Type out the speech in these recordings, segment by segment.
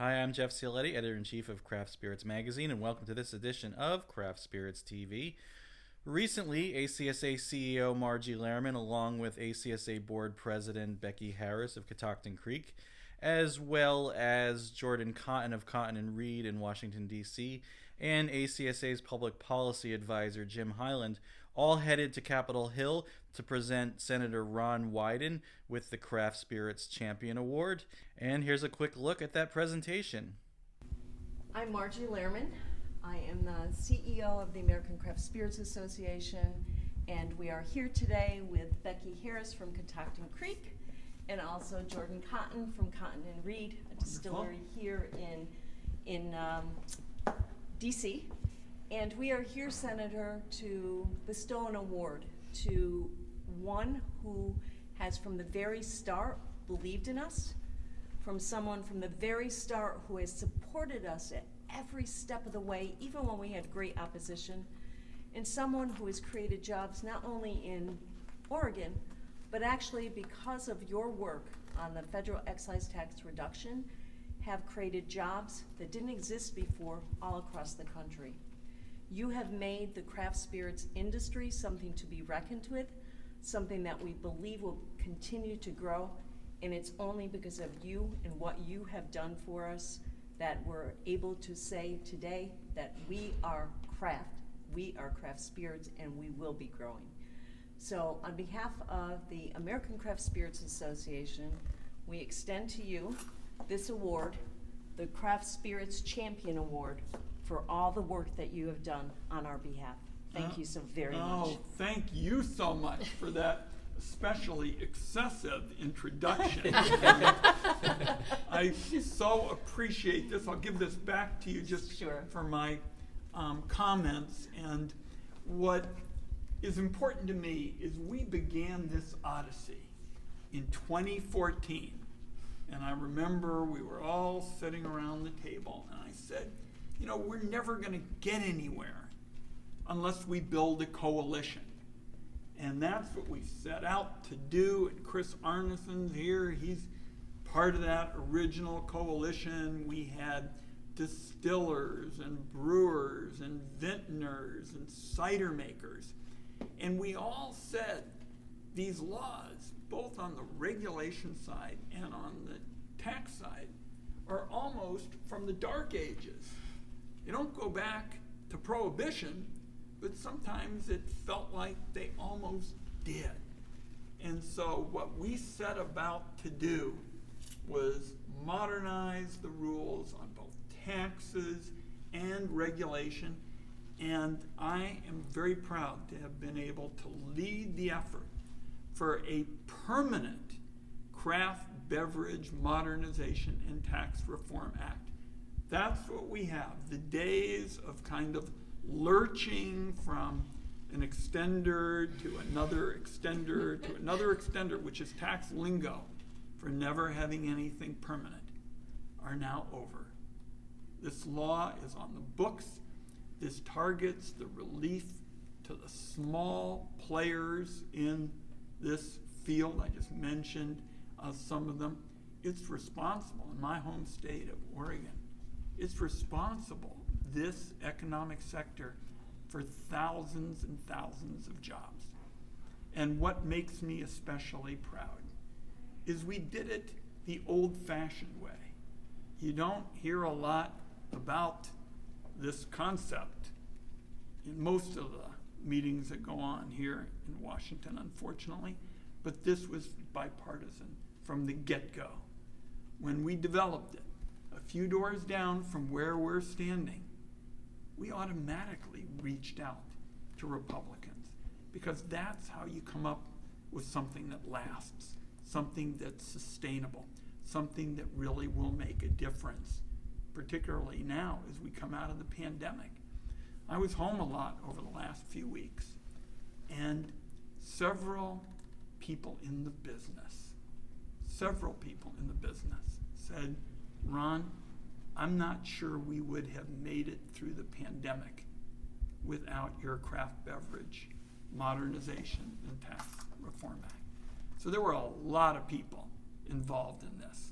Hi, I'm Jeff Cialetti, Editor-in-Chief of Craft Spirits Magazine, and welcome to this edition of Craft Spirits TV. Recently, ACSA CEO Margie Lehrman, along with ACSA Board President Becky Harris of Catoctin Creek, as well as Jordan Cotton of Cotton and Reed in Washington, D.C., and ACSA's Public Policy Advisor Jim Highland, all headed to Capitol Hill to present Senator Ron Wyden with the Craft Spirits Champion Award. And here's a quick look at that presentation. I'm Margie Lehrman. I am the CEO of the American Craft Spirits Association, and we are here today with Becky Harris from Catoctin Creek, and also Jordan Cotton from Cotton and Reed, a distillery here in DC. And we are here, Senator, to bestow an award to one who has from the very start believed in us, from someone from the very start who has supported us at every step of the way, even when we had great opposition, and someone who has created jobs not only in Oregon, but actually because of your work on the federal excise tax reduction, have created jobs that didn't exist before all across the country. You have made the craft spirits industry something to be reckoned with, something that we believe will continue to grow, and it's only because of you and what you have done for us that we're able to say today that we are craft spirits, and we will be growing. So on behalf of the American Craft Spirits Association, we extend to you this award, the Craft Spirits Champion Award, for all the work that you have done on our behalf. Thank you so very much. Oh, thank you so much for that especially excessive introduction. I so appreciate this. I'll give this back to you just for my comments. And what is important to me is we began this odyssey in 2014. And I remember we were all sitting around the table, and I said, you know, we're never going to get anywhere unless we build a coalition. And that's what we set out to do. And Chris Arneson's here. He's part of that original coalition. We had distillers and brewers and vintners and cider makers. And we all said these laws, both on the regulation side and on the tax side, are almost from the dark ages. They don't go back to prohibition, but sometimes it felt like they almost did. And so what we set about to do was modernize the rules on both taxes and regulation. And I am very proud to have been able to lead the effort for a permanent craft beverage modernization and tax reform act. That's what we have. The days of kind of lurching from an extender to another extender to another extender, which is tax lingo for never having anything permanent, are now over. This law is on the books. This targets the relief to the small players in this field. I just mentioned some of them. It's responsible in my home state of Oregon. It's responsible, this economic sector, for thousands and thousands of jobs. And what makes me especially proud is we did it the old-fashioned way. You don't hear a lot about this concept in most of the meetings that go on here in Washington, unfortunately, but this was bipartisan from the get-go. When we developed it, a few doors down from where we're standing, we automatically reached out to Republicans, because that's how you come up with something that lasts, something that's sustainable, something that really will make a difference, particularly now as we come out of the pandemic. I was home a lot over the last few weeks, and several people in the business said, Ron, I'm not sure we would have made it through the pandemic without your craft beverage modernization and tax reform act. So there were a lot of people involved in this.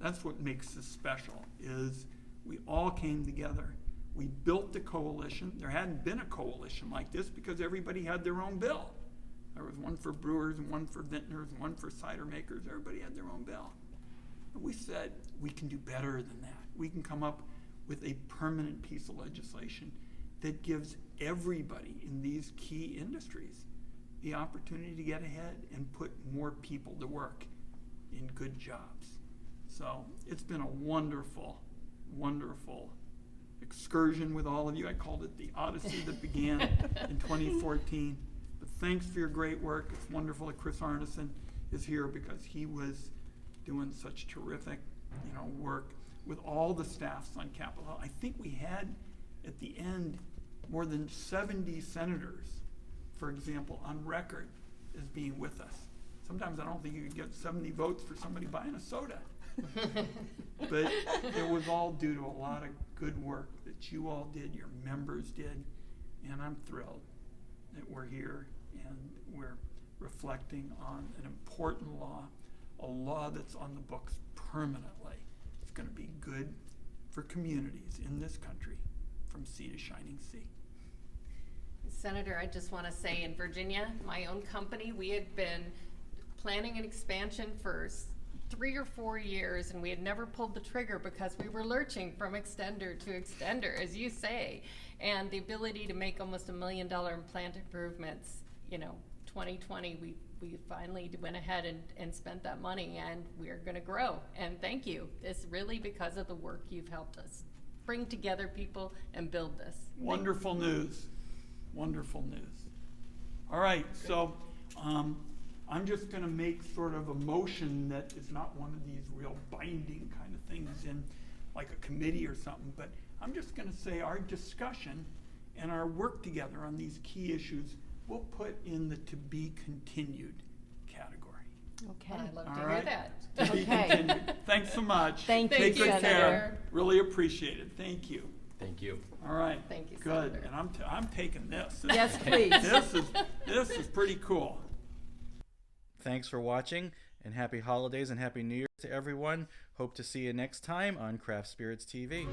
That's what makes this special, is we all came together. We built the coalition. There hadn't been a coalition like this because everybody had their own bill. There was one for brewers and one for vintners and one for cider makers. Everybody had their own bill. And we said, we can do better than that. We can come up with a permanent piece of legislation that gives everybody in these key industries the opportunity to get ahead and put more people to work in good jobs. So it's been a wonderful, wonderful excursion with all of you. I called it the Odyssey that began in 2014. But thanks for your great work. It's wonderful that Chris Arneson is here because he was doing such terrific, work with all the staffs on Capitol Hill. I think we had, at the end, more than 70 senators, for example, on record as being with us. Sometimes I don't think you could get 70 votes for somebody buying a soda. But it was all due to a lot of good work that you all did, your members did, and I'm thrilled that we're here and we're reflecting on an important law, a law that's on the books permanently. It's going to be good for communities in this country from sea to shining sea. Senator, I just want to say in Virginia, my own company, we had been planning an expansion for 3 or 4 years, and we had never pulled the trigger because we were lurching from extender to extender, as you say. And the ability to make almost $1 million in plant improvements, 2020, we finally went ahead and spent that money, and we're going to grow. And thank you. It's really because of the work you've helped us bring together people and build this. Wonderful news. Wonderful news. All right, so I'm just going to make sort of a motion that is not one of these real binding kind of things in like a committee or something, but I'm just going to say our discussion and our work together on these key issues we'll put in the to be continued category. Okay. I'd love to All hear right. that. To be Okay. continued. Thanks so much. Thank you, Take good Senator. care. Really appreciate it. Thank you. Thank you. All right. Thank you, Good. Senator. And I'm taking this. Yes, please. This is pretty cool. Thanks for watching, and happy holidays and happy New Year to everyone. Hope to see you next time on Craft Spirits TV.